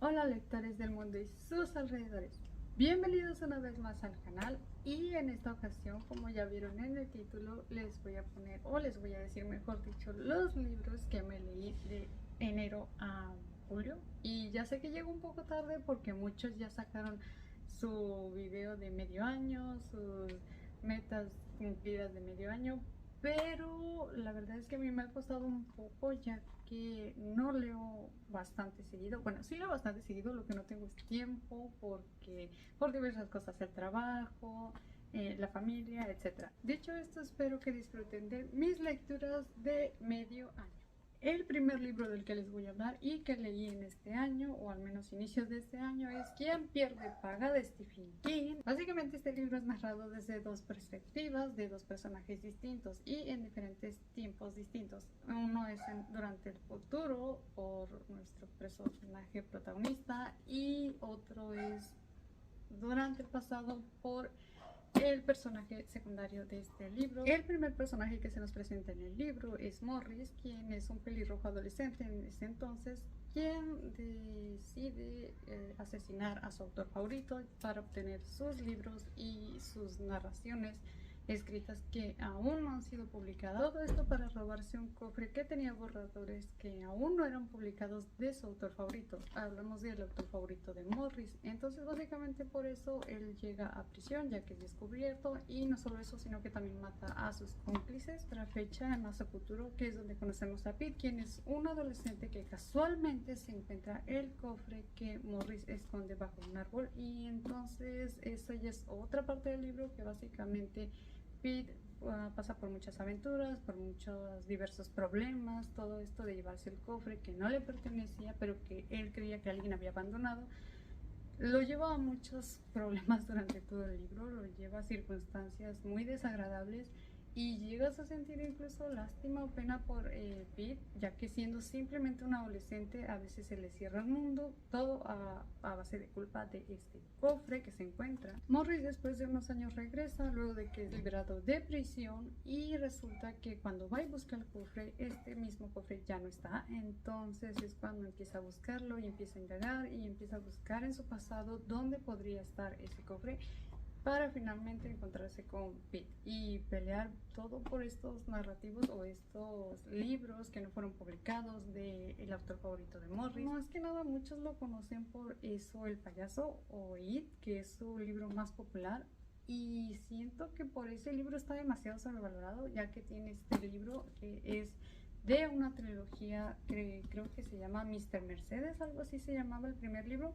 Hola lectores del mundo y sus alrededores, bienvenidos una vez más al canal y en esta ocasión, como ya vieron en el título, les voy a poner, o les voy a decir mejor dicho, los libros que me leí de enero a julio. Y ya sé que llego un poco tarde porque muchos ya sacaron su video de medio año, sus metas cumplidas de medio año, pero la verdad es que a mí me ha costado un poco ya que no leo bastante seguido. Bueno, sí leo bastante seguido, lo que no tengo es tiempo porque por diversas cosas, el trabajo, la familia, etcétera. Dicho esto, espero que disfruten de mis lecturas de medio año. El primer libro del que les voy a hablar y que leí en este año, o al menos inicios de este año, es Quien pierde paga, de Stephen King. Básicamente este libro es narrado desde dos perspectivas de dos personajes distintos y en diferentes tiempos distintos. Uno es durante el futuro por nuestro personaje protagonista y otro es durante el pasado por el personaje secundario de este libro. El primer personaje que se nos presenta en el libro es Morris, quien es un pelirrojo adolescente en ese entonces, quien decide asesinar a su autor favorito para obtener sus libros y sus narraciones escritas que aún no han sido publicadas. Todo esto para robarse un cofre que tenía borradores que aún no eran publicados de su autor favorito. Hablamos del autor favorito de Morris. Entonces básicamente por eso él llega a prisión ya que es descubierto, y no solo eso sino que también mata a sus cómplices. Otra fecha en Masa Futuro, que es donde conocemos a Pete, quien es un adolescente que casualmente se encuentra el cofre que Morris esconde bajo un árbol, y entonces eso ya es otra parte del libro que básicamente Pete pasa por muchas aventuras, por muchos diversos problemas, todo esto de llevarse el cofre que no le pertenecía, pero que él creía que alguien había abandonado. Lo lleva a muchos problemas durante todo el libro, lo lleva a circunstancias muy desagradables y llegas a sentir incluso lástima o pena por Pete, ya que siendo simplemente un adolescente a veces se le cierra el mundo, todo a base de culpa de este cofre que se encuentra. Morris después de unos años regresa luego de que es liberado de prisión, y resulta que cuando va y busca el cofre, este mismo cofre ya no está. Entonces es cuando empieza a buscarlo y empieza a indagar y empieza a buscar en su pasado dónde podría estar ese cofre, para finalmente encontrarse con Pete y pelear todo por estos narrativos o estos libros que no fueron publicados del autor favorito de Morris. Más que nada muchos lo conocen por eso, El payaso o It, que es su libro más popular, y siento que por ese libro está demasiado sobrevalorado, ya que tiene este libro que es de una trilogía que creo que se llama Mr. Mercedes, algo así se llamaba el primer libro.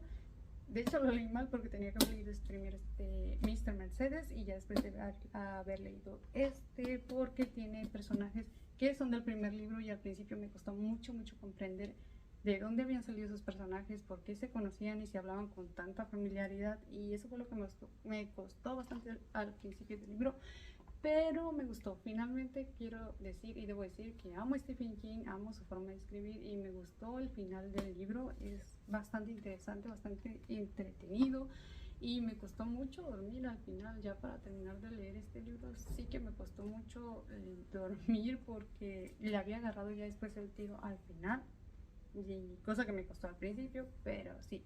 De hecho lo leí mal porque tenía que haber leído primero este Mr. Mercedes y ya después de haber leído este, porque tiene personajes que son del primer libro y al principio me costó mucho comprender de dónde habían salido esos personajes, por qué se conocían y se hablaban con tanta familiaridad, y eso fue lo que me costó bastante al principio del libro, pero me gustó. Finalmente quiero decir y debo decir que amo a Stephen King, amo su forma de escribir y me gustó el final del libro. Es bastante interesante, bastante entretenido, y me costó mucho dormir al final. Ya para terminar de leer este libro sí que me costó mucho dormir porque le había agarrado ya después el tiro al final, y cosa que me costó al principio, pero sí.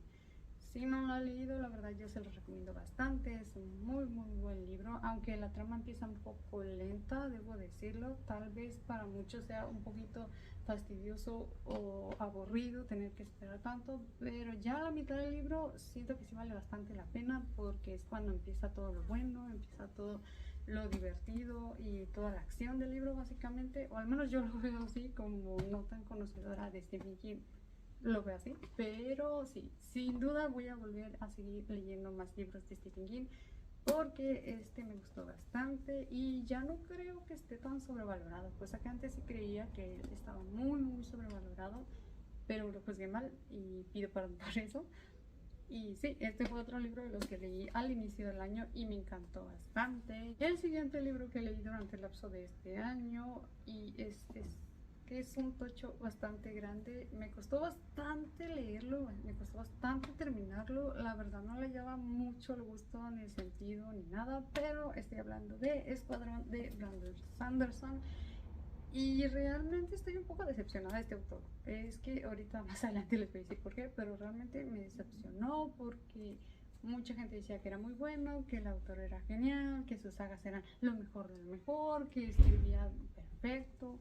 Si no lo ha leído, la verdad yo se lo recomiendo bastante. Es un muy buen libro, aunque la trama empieza un poco lenta, debo decirlo. Tal vez para muchos sea un poquito fastidioso o aburrido tener que esperar tanto, pero ya a la mitad del libro siento que sí vale bastante la pena, porque es cuando empieza todo lo bueno, empieza todo lo divertido y toda la acción del libro básicamente, o al menos yo lo veo así, como no tan conocedora de Stephen King lo veo así. Pero sí, sin duda voy a volver a seguir leyendo más libros de Stephen King porque este me gustó bastante y ya no creo que esté tan sobrevalorado, cosa que antes sí creía que estaba muy sobrevalorado, pero lo juzgué mal y pido perdón por eso. Y sí, este fue otro libro de los que leí al inicio del año y me encantó bastante. El siguiente libro que leí durante el lapso de este año, y que es un tocho bastante grande, me costó bastante leerlo, me costó bastante terminarlo. La verdad no le lleva mucho el gusto ni el sentido ni nada, pero estoy hablando de Escuadrón de Brandon Sanderson. Y realmente estoy un poco decepcionada de este autor. Es que ahorita más adelante les voy a decir por qué, pero realmente me decepcionó porque mucha gente decía que era muy bueno, que el autor era genial, que sus sagas eran lo mejor de lo mejor, que escribía perfecto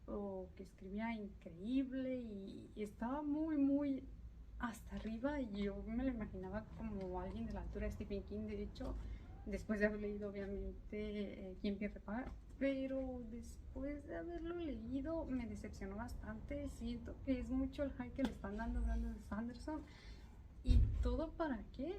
o que escribía increíble y estaba muy hasta arriba y yo me lo imaginaba como alguien de la altura de Stephen King. De hecho, después de haber leído obviamente Quién pierde paga, pero después de haberlo leído me decepcionó bastante. Siento que es mucho el hype que le están dando a Brandon Sanderson y todo para qué.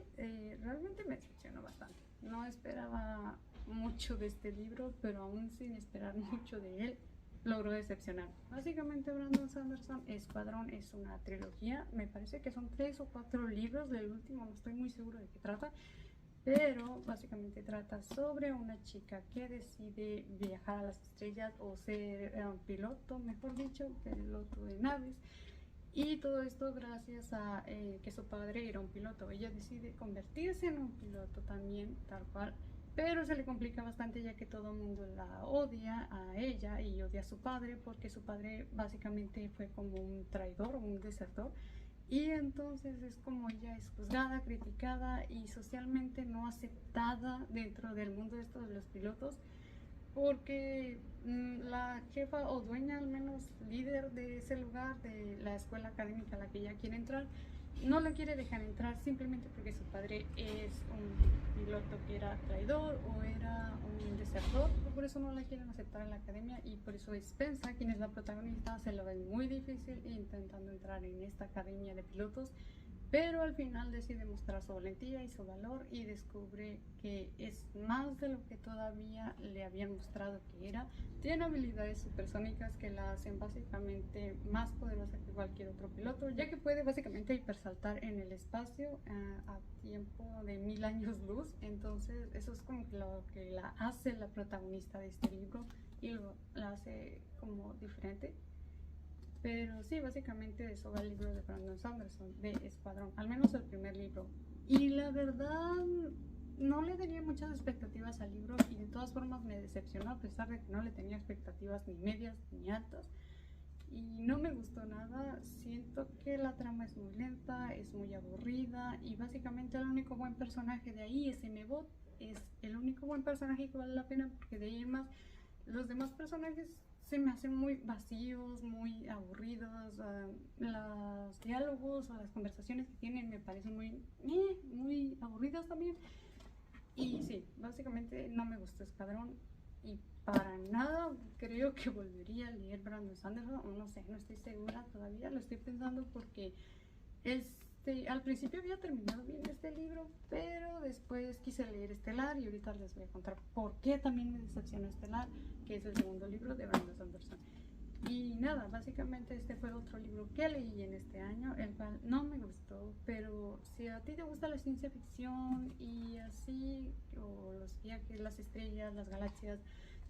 Realmente me decepcionó bastante. No esperaba mucho de este libro, pero aún sin esperar mucho de él logró decepcionar. Básicamente Brandon Sanderson, Escuadrón es una trilogía, me parece que son 3 o 4 libros, del último no estoy muy seguro de qué trata, pero básicamente trata sobre una chica que decide viajar a las estrellas o ser un piloto, mejor dicho, piloto de naves. Y todo esto gracias a que su padre era un piloto. Ella decide convertirse en un piloto también, tal cual. Pero se le complica bastante ya que todo el mundo la odia a ella y odia a su padre porque su padre básicamente fue como un traidor, un desertor. Y entonces es como ella es juzgada, criticada y socialmente no aceptada dentro del mundo de estos de los pilotos porque la jefa o dueña, al menos líder de ese lugar, de la escuela académica a la que ella quiere entrar, no la quiere dejar entrar simplemente porque su padre es un piloto que era traidor o era un desertor. Por eso no la quieren aceptar en la academia y por eso Spensa, quien es la protagonista, se lo ve muy difícil intentando entrar en esta academia de pilotos. Pero al final decide mostrar su valentía y su valor y descubre que es más de lo que todavía le habían mostrado que era. Tiene habilidades supersónicas que la hacen básicamente más poderosa que cualquier otro piloto, ya que puede básicamente hipersaltar en el espacio a tiempo de 1000 años luz. Entonces eso es como lo que la hace la protagonista de este libro y la hace como diferente. Pero sí, básicamente de eso va el libro de Brandon Sanderson, de Escuadrón, al menos el primer libro. Y la verdad, no le tenía muchas expectativas al libro y de todas formas me decepcionó a pesar de que no le tenía expectativas ni medias ni altas. Y no me gustó nada, siento que la trama es muy lenta, es muy aburrida y básicamente el único buen personaje de ahí es M-Bot. Es el único buen personaje que vale la pena porque de ahí en más los demás personajes se me hacen muy vacíos, muy aburridos. Los diálogos o las conversaciones que tienen me parecen muy aburridas también. Y sí, básicamente no me gustó Escuadrón y para nada creo que volvería a leer Brandon Sanderson, o no sé, no estoy segura todavía, lo estoy pensando porque al principio había terminado bien este libro, pero después quise leer Estelar y ahorita les voy a contar por qué también me decepcionó Estelar, que es el segundo libro de Brandon Sanderson. Y nada, básicamente este fue otro libro que leí en este año, el cual no me gustó, pero si a ti te gusta la ciencia ficción y así, o los viajes, las estrellas, las galaxias,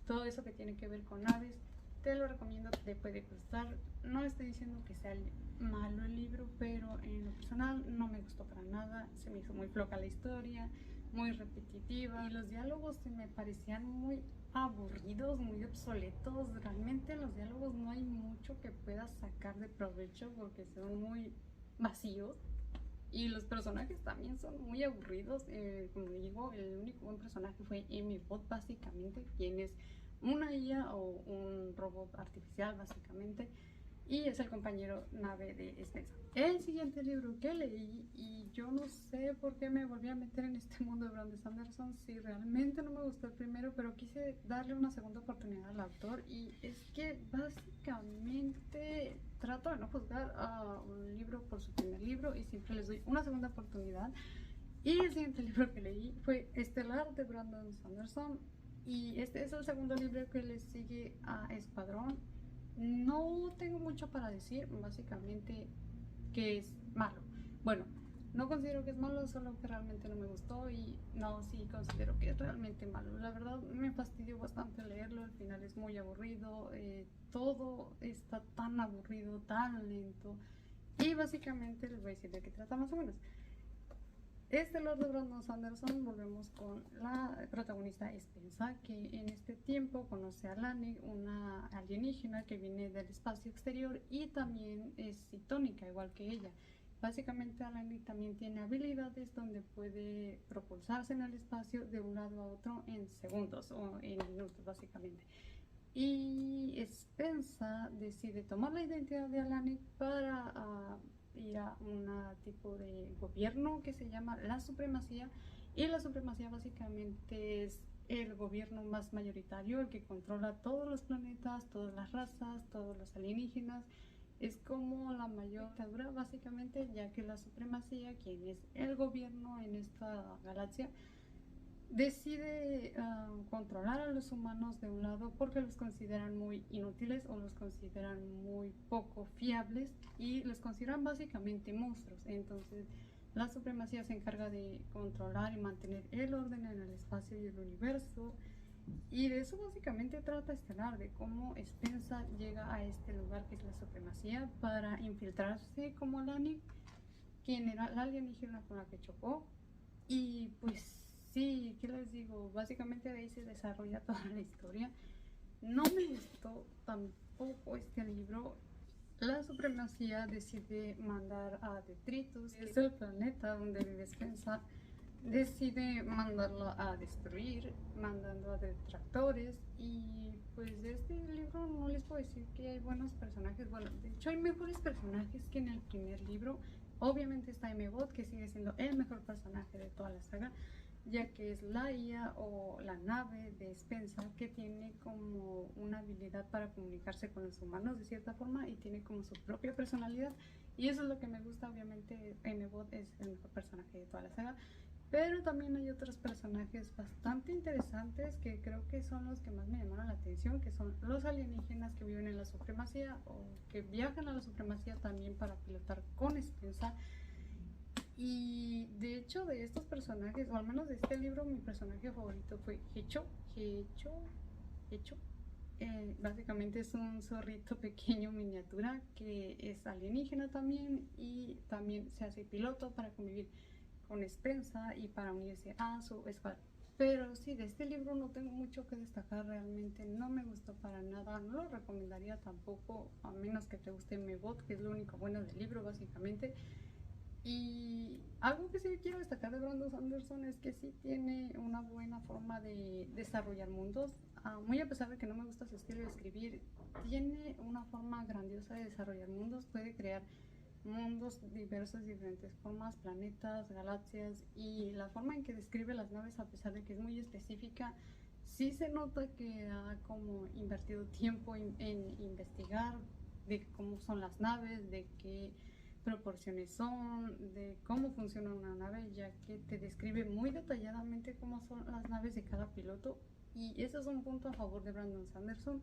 todo eso que tiene que ver con naves, te lo recomiendo, te puede gustar. No estoy diciendo que sea malo el libro, pero en lo personal no me gustó para nada, se me hizo muy floja la historia, muy repetitiva y los diálogos se me parecían muy aburridos, muy obsoletos. Realmente en los diálogos no hay mucho que puedas sacar de provecho porque son muy vacíos y los personajes también son muy aburridos. Como digo, el único buen personaje fue M-Bot básicamente, quien es una IA o un robot artificial básicamente y es el compañero nave de Spencer. El siguiente libro que leí, y yo no sé por qué me volví a meter en este mundo de Brandon Sanderson, si realmente no me gustó el primero, pero quise darle una segunda oportunidad al autor, y es que básicamente trato de no juzgar a un libro por su primer libro y siempre les doy una segunda oportunidad. Y el siguiente libro que leí fue Estelar de Brandon Sanderson, y este es el segundo libro que le sigue a Escuadrón. No tengo mucho para decir, básicamente que es malo. Bueno, no considero que es malo, solo que realmente no me gustó y no, sí considero que es realmente malo. La verdad me fastidió bastante leerlo, al final es muy aburrido, todo está tan aburrido, tan lento y básicamente les voy a decir de qué trata más o menos. este Lord de Brandon Sanderson volvemos con la protagonista Spensa, que en este tiempo conoce a Lani, una alienígena que viene del espacio exterior y también es citónica, igual que ella. Básicamente Lani también tiene habilidades donde puede propulsarse en el espacio de un lado a otro en segundos o en minutos básicamente. Y Spensa decide tomar la identidad de Alani para ir a un tipo de gobierno que se llama la supremacía, y la supremacía básicamente es el gobierno más mayoritario, el que controla todos los planetas, todas las razas, todos los alienígenas. Es como la mayor dictadura básicamente, ya que la supremacía, quien es el gobierno en esta galaxia, decide controlar a los humanos de un lado porque los consideran muy inútiles o los consideran muy poco fiables y los consideran básicamente monstruos. Entonces la supremacía se encarga de controlar y mantener el orden en el espacio y el universo, y de eso básicamente trata Estelar, de cómo Spensa llega a este lugar que es la supremacía para infiltrarse como Lani, quien era la alienígena con la que chocó. Y pues sí, ¿qué les digo? Básicamente de ahí se desarrolla toda la historia. No me gustó tampoco este libro. La supremacía decide mandar a Detritus, que es el planeta donde vive Spensa, decide mandarlo a destruir, mandando a detractores. Y pues de este libro no les puedo decir que hay buenos personajes. Bueno, de hecho hay mejores personajes que en el primer libro. Obviamente está M-Bot, que sigue siendo el mejor personaje de toda la saga, ya que es la IA o la nave de Spensa, que tiene como una habilidad para comunicarse con los humanos de cierta forma y tiene como su propia personalidad, y eso es lo que me gusta. Obviamente M-Bot es el mejor personaje de toda la saga, pero también hay otros personajes bastante interesantes que creo que son los que más me llamaron la atención, que son los alienígenas que viven en la supremacía o que viajan a la supremacía también para pilotar con Spensa. Y de hecho de estos personajes, o al menos de este libro, mi personaje favorito fue Hecho. Básicamente es un zorrito pequeño miniatura que es alienígena también, y también se hace piloto para convivir con Spensa y para unirse a su escuadrón. Pero sí, de este libro no tengo mucho que destacar, realmente no me gustó para nada, no lo recomendaría tampoco, a menos que te guste M-Bot, que es lo único bueno del libro básicamente. Y algo que sí quiero destacar de Brandon Sanderson es que sí tiene una buena forma de desarrollar mundos. Muy a pesar de que no me gusta su estilo de escribir, tiene una forma grandiosa de desarrollar mundos. Puede crear mundos diversos, diferentes formas, planetas, galaxias, y la forma en que describe las naves, a pesar de que es muy específica, sí se nota que ha como invertido tiempo en investigar de cómo son las naves, de qué proporciones son, de cómo funciona una nave, ya que te describe muy detalladamente cómo son las naves de cada piloto, y eso es un punto a favor de Brandon Sanderson.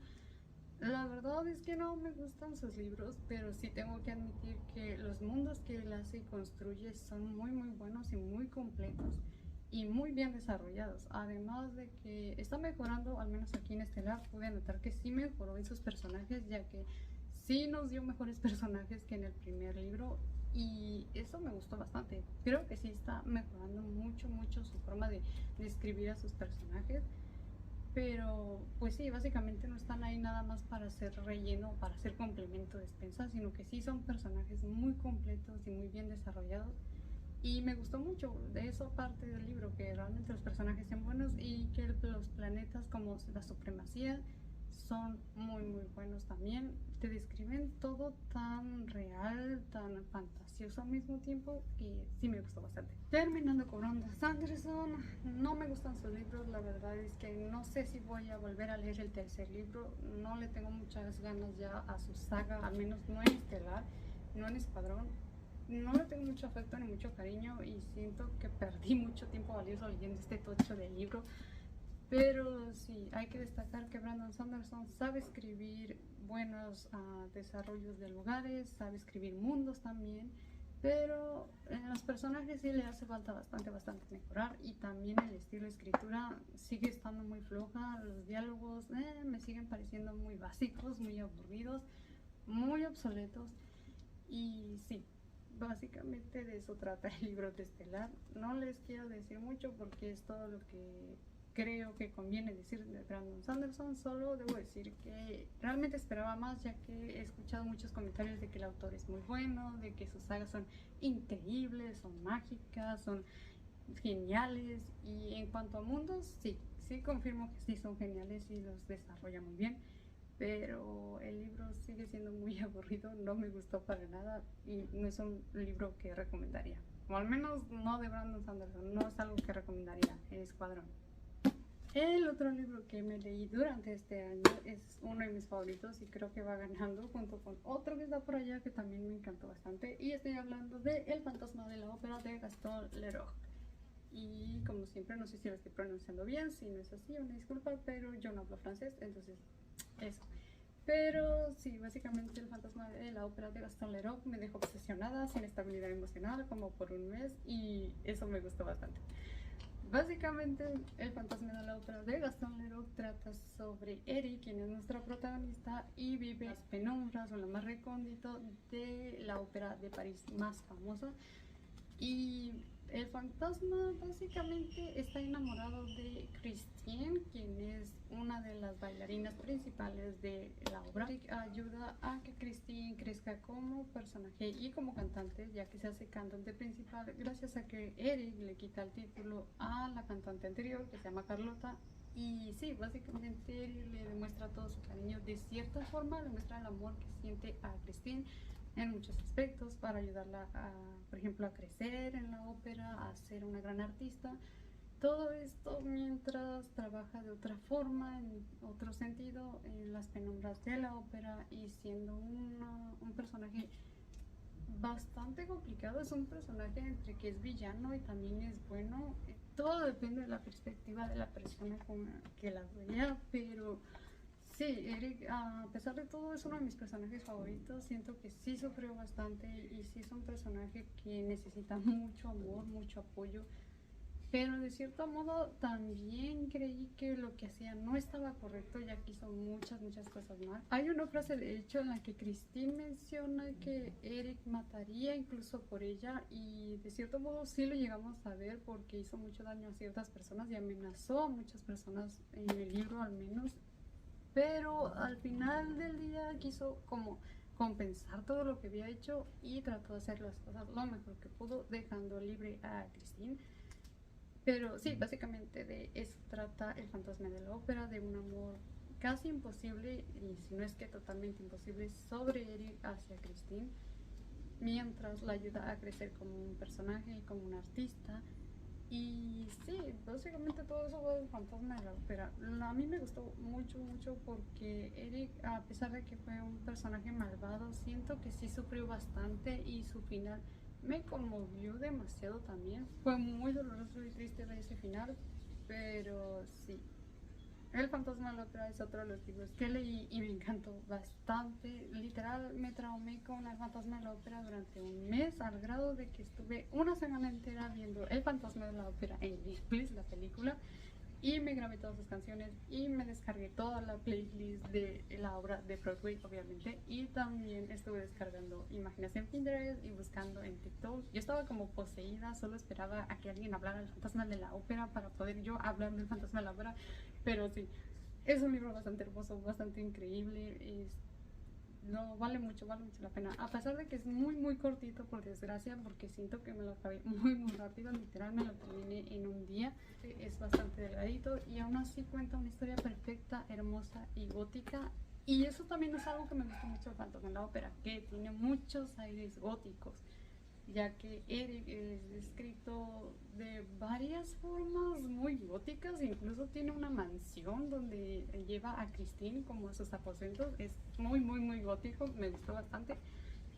La verdad es que no me gustan sus libros, pero sí tengo que admitir que los mundos que él hace y construye son muy buenos y muy completos y muy bien desarrollados. Además de que está mejorando, al menos aquí en Estelar pude notar que sí mejoró en sus personajes, ya que sí nos dio mejores personajes que en el primer libro, y eso me gustó bastante. Creo que sí está mejorando mucho su forma de escribir a sus personajes. Pero pues sí, básicamente no están ahí nada más para hacer relleno o para hacer complemento de Spensa, sino que sí son personajes muy completos y muy bien desarrollados. Y me gustó mucho de eso parte del libro, que realmente los personajes sean buenos y que los planetas como la supremacía son muy buenos también. Te describen todo tan real, tan fantasioso al mismo tiempo, y sí me gustó bastante. Terminando con Brandon Sanderson, no me gustan sus libros, la verdad es que no sé si voy a volver a leer el tercer libro. No le tengo muchas ganas ya a su saga, al menos no en Estelar, no en Escuadrón. No le tengo mucho afecto ni mucho cariño, y siento que perdí mucho tiempo valioso leyendo este tocho de libro. Pero sí, hay que destacar que Brandon Sanderson sabe escribir buenos desarrollos de lugares, sabe escribir mundos también, pero en los personajes sí le hace falta bastante mejorar, y también el estilo de escritura sigue estando muy floja. Los diálogos me siguen pareciendo muy básicos, muy aburridos, muy obsoletos. Y sí, básicamente de eso trata el libro de Estelar. No les quiero decir mucho porque es todo lo que creo que conviene decir de Brandon Sanderson. Solo debo decir que realmente esperaba más, ya que he escuchado muchos comentarios de que el autor es muy bueno, de que sus sagas son increíbles, son mágicas, son geniales. Y en cuanto a mundos, sí confirmo que sí son geniales y los desarrolla muy bien, pero el libro sigue siendo muy aburrido, no me gustó para nada y no es un libro que recomendaría, o al menos no de Brandon Sanderson, no es algo que recomendaría en Escuadrón. El otro libro que me leí durante este año es uno de mis favoritos y creo que va ganando junto con otro que está por allá que también me encantó bastante, y estoy hablando de El fantasma de la ópera de Gaston Leroux. Y como siempre, no sé si lo estoy pronunciando bien, si no es así, una disculpa, pero yo no hablo francés, entonces eso. Pero sí, básicamente El fantasma de la ópera de Gaston Leroux me dejó obsesionada, sin estabilidad emocional, como por un mes, y eso me gustó bastante. Básicamente, El fantasma de la ópera de Gaston Leroux trata sobre Eric, quien es nuestra protagonista, y vive en las penumbras o en lo más recóndito de la ópera de París más famosa. Y el fantasma básicamente está enamorado de Christine, quien es una de las bailarinas principales de la obra. Eric ayuda a que Christine crezca como personaje y como cantante, ya que se hace cantante principal gracias a que Eric le quita el título a la cantante anterior, que se llama Carlota. Y sí, básicamente Eric le demuestra todo su cariño, de cierta forma le muestra el amor que siente a Christine en muchos aspectos para ayudarla por ejemplo, a crecer en la ópera, a ser una gran artista. Todo esto mientras trabaja de otra forma, en otro sentido, en las penumbras de la ópera, y siendo un personaje bastante complicado. Es un personaje entre que es villano y también es bueno. Todo depende de la perspectiva de la persona con la que la vea, pero sí, Eric, a pesar de todo, es uno de mis personajes favoritos. Siento que sí sufrió bastante y sí es un personaje que necesita mucho amor, mucho apoyo. Pero de cierto modo también creí que lo que hacía no estaba correcto, ya que hizo muchas cosas mal. Hay una frase de hecho en la que Christine menciona que Eric mataría incluso por ella, y de cierto modo sí lo llegamos a ver porque hizo mucho daño a ciertas personas y amenazó a muchas personas en el libro al menos. Pero al final del día quiso como compensar todo lo que había hecho y trató de hacer las cosas lo mejor que pudo, dejando libre a Christine. Pero sí, básicamente de eso trata El fantasma de la ópera, de un amor casi imposible, y si no es que totalmente imposible, sobre Eric hacia Christine, mientras la ayuda a crecer como un personaje y como un artista. Y sí, básicamente todo eso va del fantasma de la ópera. A mí me gustó mucho porque Eric, a pesar de que fue un personaje malvado, siento que sí sufrió bastante y su final me conmovió demasiado también. Fue muy doloroso y triste ver ese final, pero sí. El fantasma de la ópera es otro de los libros que leí y me encantó bastante. Literal, me traumé con El fantasma de la ópera durante un mes, al grado de que estuve una semana entera viendo El fantasma de la ópera en Netflix, la película, y me grabé todas sus canciones y me descargué toda la playlist de la obra de Broadway, obviamente, y también estuve descargando imágenes en Pinterest y buscando en TikTok. Yo estaba como poseída, solo esperaba a que alguien hablara del fantasma de la ópera para poder yo hablar del fantasma de la ópera. Pero sí, es un libro bastante hermoso, bastante increíble. No, vale mucho la pena. A pesar de que es muy cortito, por desgracia, porque siento que me lo acabé muy rápido. Literal, me lo terminé en un día. Es bastante delgadito y aún así cuenta una historia perfecta, hermosa y gótica. Y eso también es algo que me gusta mucho de Fantasma en la ópera, que tiene muchos aires góticos, ya que Eric es descrito de varias formas muy góticas, incluso tiene una mansión donde lleva a Christine como a sus aposentos. Es muy gótico, me gustó bastante.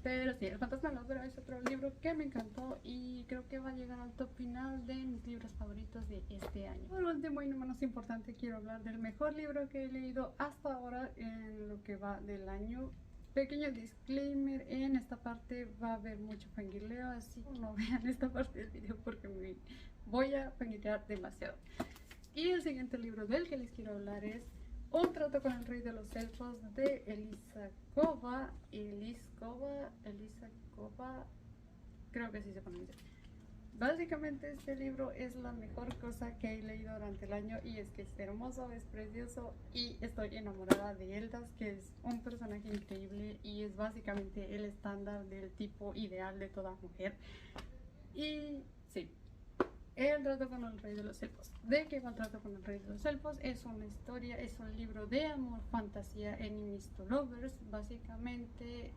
Pero sí, El fantasma de la ópera es otro libro que me encantó y creo que va a llegar al top final de mis libros favoritos de este año. Por último y no menos importante, quiero hablar del mejor libro que he leído hasta ahora en lo que va del año. Pequeño disclaimer, en esta parte va a haber mucho fangirleo, así que no vean esta parte del video porque me voy a fangirlear demasiado. Y el siguiente libro del que les quiero hablar es Un trato con el rey de los elfos, de Elisa Kova. creo que sí se pronuncia. Básicamente este libro es la mejor cosa que he leído durante el año y es que es hermoso, es precioso y estoy enamorada de Eldas, que es un personaje increíble y es básicamente el estándar del tipo ideal de toda mujer. Y sí, el trato con el rey de los elfos. ¿De qué va el trato con el rey de los elfos? Es una historia, es un libro de amor, fantasía, enemies to lovers. Básicamente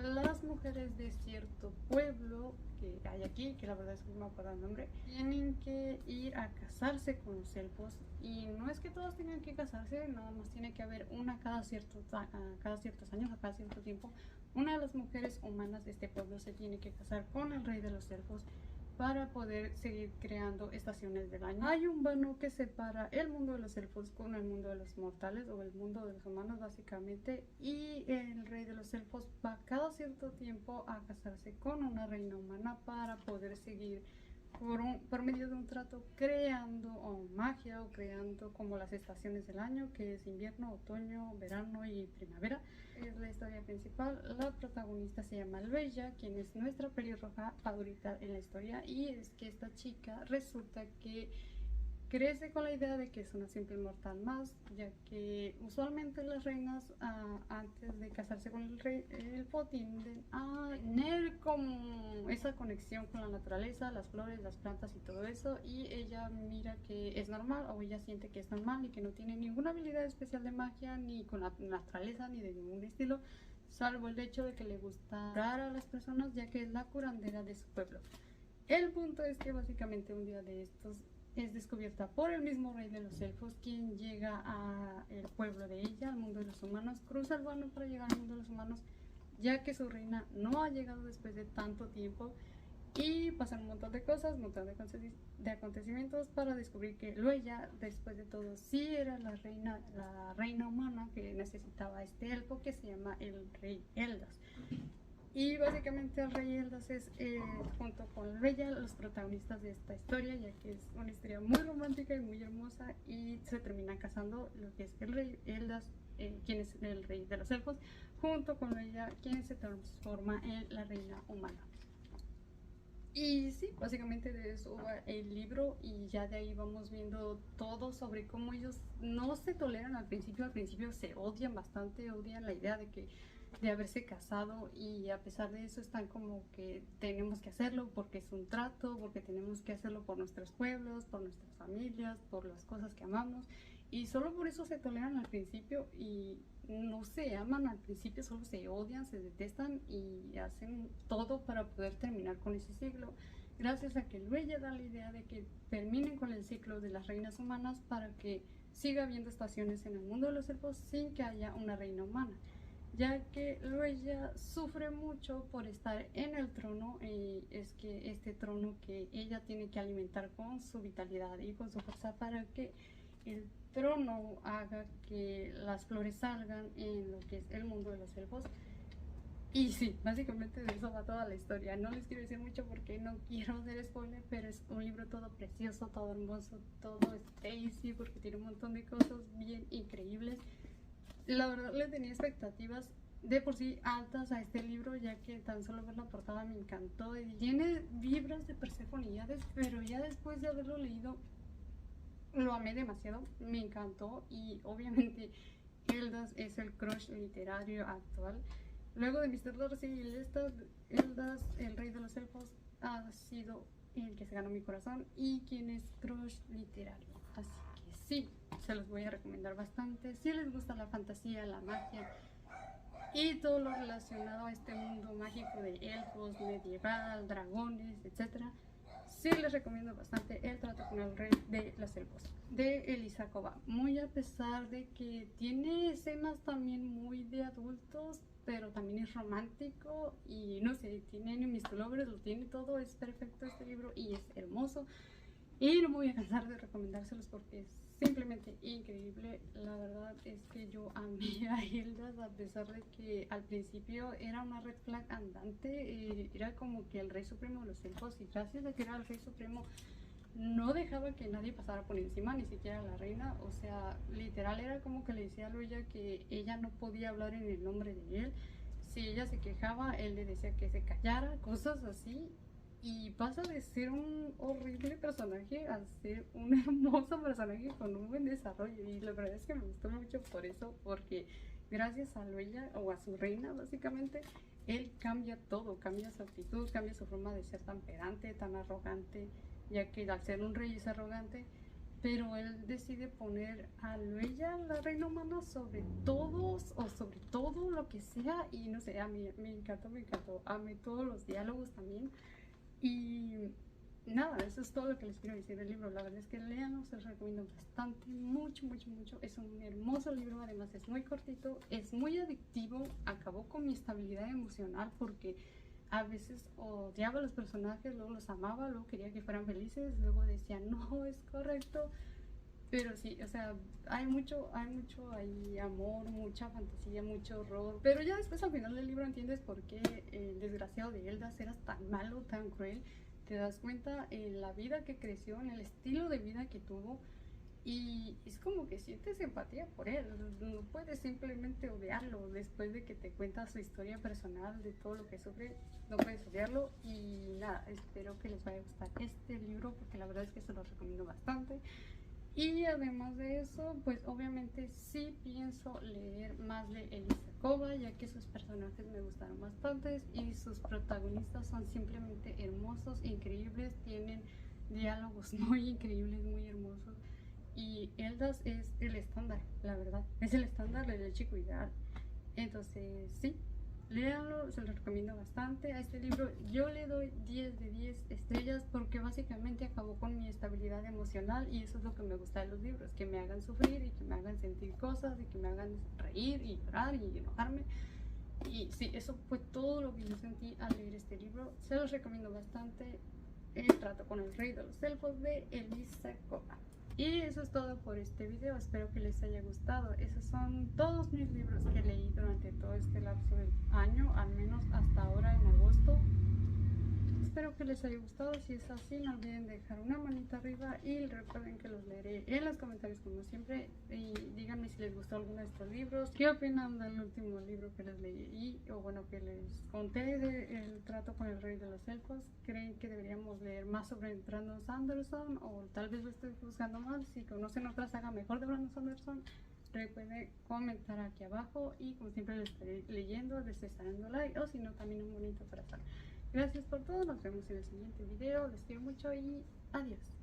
las mujeres de cierto pueblo que hay aquí, que la verdad es que no me acuerdo el nombre, tienen que ir a casarse con los elfos. Y no es que todos tengan que casarse, nada más tiene que haber una cada ciertos años, a cada cierto tiempo. Una de las mujeres humanas de este pueblo se tiene que casar con el rey de los elfos para poder seguir creando estaciones del año. Hay un vano que separa el mundo de los elfos con el mundo de los mortales o el mundo de los humanos básicamente, y el rey de los elfos va cada cierto tiempo a casarse con una reina humana para poder seguir por medio de un trato creando magia o creando como las estaciones del año, que es invierno, otoño, verano y primavera. Es la historia principal. La protagonista se llama Luella, quien es nuestra pelirroja favorita en la historia, y es que esta chica resulta que crece con la idea de que es una simple mortal más, ya que usualmente las reinas antes de casarse con el rey elfo tienden a tener como esa conexión con la naturaleza, las flores, las plantas y todo eso, y ella mira que es normal, o ella siente que es normal y que no tiene ninguna habilidad especial de magia ni con la naturaleza ni de ningún estilo, salvo el hecho de que le gusta curar a las personas, ya que es la curandera de su pueblo. El punto es que básicamente un día de estos es descubierta por el mismo rey de los elfos, quien llega al pueblo de ella, al mundo de los humanos, cruza el vano para llegar al mundo de los humanos, ya que su reina no ha llegado después de tanto tiempo, y pasan un montón de cosas, un montón de acontecimientos para descubrir que Luella, después de todo, sí era la reina humana que necesitaba este elfo que se llama el rey Eldas. Y básicamente el rey Eldas es, junto con Luella, los protagonistas de esta historia, ya que es una historia muy romántica y muy hermosa, y se terminan casando lo que es el rey Eldas, quien es el rey de los elfos, junto con Luella, quien se transforma en la reina humana. Y sí, básicamente de eso va el libro, y ya de ahí vamos viendo todo sobre cómo ellos no se toleran al principio se odian bastante, odian la idea de haberse casado, y a pesar de eso están como que tenemos que hacerlo porque es un trato, porque tenemos que hacerlo por nuestros pueblos, por nuestras familias, por las cosas que amamos, y solo por eso se toleran al principio y no se aman al principio, solo se odian, se detestan y hacen todo para poder terminar con ese ciclo, gracias a que Luella da la idea de que terminen con el ciclo de las reinas humanas para que siga habiendo estaciones en el mundo de los elfos sin que haya una reina humana, ya que Luella sufre mucho por estar en el trono, y es que este trono que ella tiene que alimentar con su vitalidad y con su fuerza para que el trono haga que las flores salgan en lo que es el mundo de los elfos. Y sí, básicamente de eso va toda la historia. No les quiero decir mucho porque no quiero hacer spoiler, pero es un libro todo precioso, todo hermoso, todo Stacy, porque tiene un montón de cosas bien increíbles. La verdad le tenía expectativas de por sí altas a este libro, ya que tan solo ver la portada me encantó. Y tiene vibras de Perséfone, pero ya después de haberlo leído lo amé demasiado, me encantó, y obviamente Eldas es el crush literario actual. Luego de Mr. Darcy y Eldas, el rey de los elfos, ha sido el que se ganó mi corazón y quien es crush literario. Así que sí, se los voy a recomendar bastante. Si les gusta la fantasía, la magia y todo lo relacionado a este mundo mágico de elfos, medieval, dragones, etcétera, sí les recomiendo bastante El trato con el rey de los elfos, de Elisa Kova. Muy a pesar de que tiene escenas también muy de adultos, pero también es romántico y no sé, tiene enemies to lovers, lo tiene todo, es perfecto este libro y es hermoso. Y no me voy a cansar de recomendárselos porque es simplemente increíble. La verdad es que yo amé a Hilda, a pesar de que al principio era una red flag andante. Era como que el rey supremo de los elfos, y gracias a que era el rey supremo no dejaba que nadie pasara por encima, ni siquiera la reina. O sea, literal era como que le decía a Luella que ella no podía hablar en el nombre de él. si ella se quejaba, él le decía que se callara, cosas así. Y pasa de ser un horrible personaje a ser un hermoso personaje con un buen desarrollo. Y la verdad es que me gustó mucho por eso, porque gracias a Luella, o a su reina básicamente, él cambia todo, cambia su actitud, cambia su forma de ser tan pedante, tan arrogante, ya que al ser un rey es arrogante. Pero él decide poner a Luella, la reina humana, sobre todos o sobre todo lo que sea. Y no sé, a mí me encantó, me encantó. Amé todos los diálogos también. Y nada, eso es todo lo que les quiero decir del libro. La verdad es que leanlo, se los recomiendo bastante, mucho, mucho, mucho. Es un hermoso libro, además es muy cortito, es muy adictivo. Acabó con mi estabilidad emocional porque a veces odiaba a los personajes, luego los amaba, luego quería que fueran felices, luego decía, no, es correcto. Pero sí, o sea, hay amor, mucha fantasía, mucho horror. Pero ya después al final del libro entiendes por qué el desgraciado de Eldas era tan malo, tan cruel. Te das cuenta en la vida que creció, en el estilo de vida que tuvo. Y es como que sientes empatía por él. No puedes simplemente odiarlo después de que te cuenta su historia personal, de todo lo que sufre. No puedes odiarlo. Y nada, espero que les vaya a gustar este libro porque la verdad es que se los recomiendo bastante. Y además de eso, pues obviamente sí pienso leer más de Elisa Kova, ya que sus personajes me gustaron bastante y sus protagonistas son simplemente hermosos, increíbles, tienen diálogos muy increíbles, muy hermosos. Y Eldas es el estándar, la verdad, es el estándar del chico ideal. Entonces, sí, léanlo, se lo recomiendo bastante. A este libro yo le doy 10 de 10 estrellas porque básicamente acabó con mi estabilidad emocional y eso es lo que me gusta de los libros, que me hagan sufrir y que me hagan sentir cosas y que me hagan reír y llorar y enojarme. Y sí, eso fue todo lo que yo sentí al leer este libro. Se los recomiendo bastante. El trato con el rey de los elfos de Elisa Kova. Y eso es todo por este video, espero que les haya gustado. Esos son todos mis libros que leí durante todo este lapso del año, al menos hasta ahora en agosto. Espero que les haya gustado, si es así no olviden dejar una manita arriba y recuerden que los leeré en los comentarios como siempre. Y díganme si les gustó alguno de estos libros, qué opinan del último libro que les leí o bueno que les conté del trato con el rey de los elfos. ¿Creen que deberíamos leer más sobre Brandon Sanderson o tal vez lo estoy juzgando mal? Si conocen otra saga mejor de Brandon Sanderson, recuerden comentar aquí abajo y como siempre les estaré leyendo, les estaré dando like o si no también un bonito corazón. Gracias por todo, nos vemos en el siguiente video, les quiero mucho y adiós.